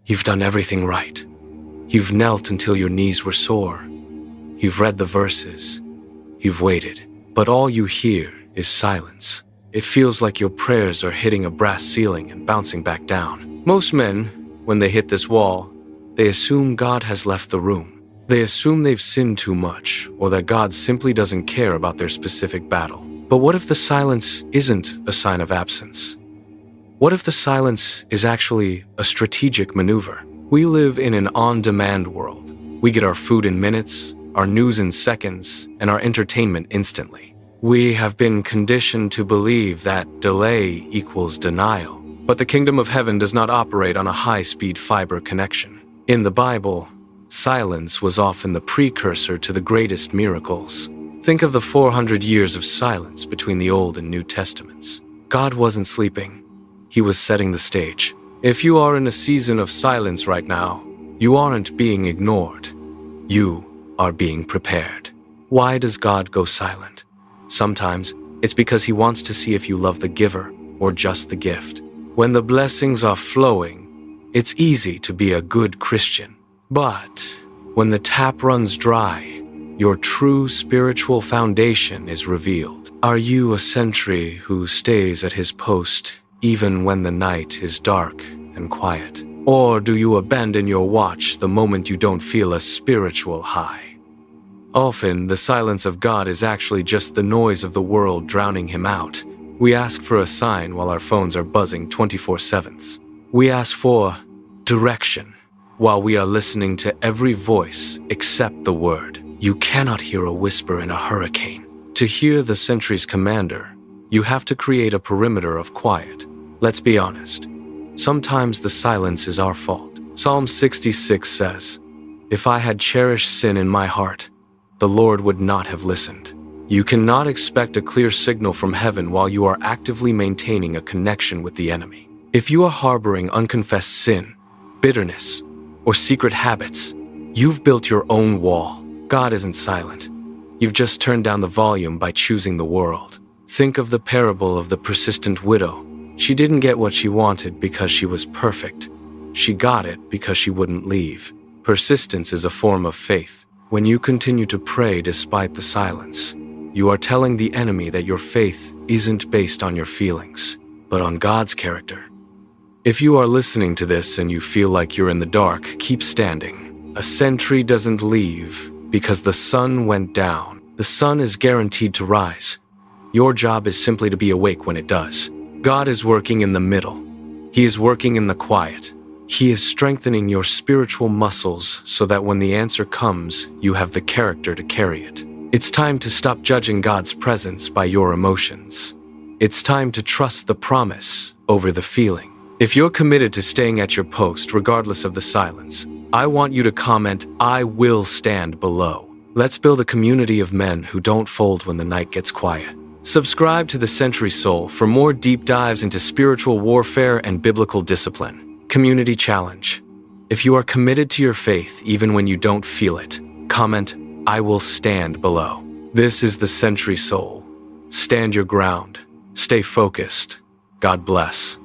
You've done everything right. You've knelt until your knees were sore. You've read the verses. You've waited. But all you hear is silence. It feels like your prayers are hitting a brass ceiling and bouncing back down. Most men, when they hit this wall, they assume God has left the room. They assume they've sinned too much, or that God simply doesn't care about their specific battle. But what if the silence isn't a sign of absence? What if the silence is actually a strategic maneuver? We live in an on-demand world. We get our food in minutes, our news in seconds, and our entertainment instantly. We have been conditioned to believe that delay equals denial. But the kingdom of heaven does not operate on a high-speed fiber connection. In the Bible, silence was often the precursor to the greatest miracles. Think of the 400 years of silence between the Old and New Testaments. God wasn't sleeping. He was setting the stage. If you are in a season of silence right now, you aren't being ignored. You are being prepared. Why does God go silent? Sometimes it's because he wants to see if you love the giver or just the gift. When the blessings are flowing, it's easy to be a good Christian. But when the tap runs dry, your true spiritual foundation is revealed. Are you a sentry who stays at his post even when the night is dark and quiet? Or do you abandon your watch the moment you don't feel a spiritual high? Often, the silence of God is actually just the noise of the world drowning him out. We ask for a sign while our phones are buzzing 24/7. We ask for direction while we are listening to every voice except the word. You cannot hear a whisper in a hurricane. To hear the sentry's commander, you have to create a perimeter of quiet. Let's be honest. Sometimes the silence is our fault. Psalm 66 says, "If I had cherished sin in my heart, the Lord would not have listened." You cannot expect a clear signal from heaven while you are actively maintaining a connection with the enemy. If you are harboring unconfessed sin, bitterness, or secret habits, you've built your own wall. God isn't silent. You've just turned down the volume by choosing the world. Think of the parable of the persistent widow. She didn't get what she wanted because she was perfect. She got it because she wouldn't leave. Persistence is a form of faith. When you continue to pray despite the silence, you are telling the enemy that your faith isn't based on your feelings, but on God's character. If you are listening to this and you feel like you're in the dark, keep standing. A sentry doesn't leave because the sun went down. The sun is guaranteed to rise. Your job is simply to be awake when it does. God is working in the middle. He is working in the quiet. He is strengthening your spiritual muscles so that when the answer comes, you have the character to carry it. It's time to stop judging God's presence by your emotions. It's time to trust the promise over the feeling. If you're committed to staying at your post regardless of the silence, I want you to comment, "I will stand below." Let's build a community of men who don't fold when the night gets quiet. Subscribe to the Sentry Soul for more deep dives into spiritual warfare and biblical discipline. Community Challenge. If you are committed to your faith even when you don't feel it, comment, "I will stand below." This is the Sentry Soul. Stand your ground. Stay focused. God bless.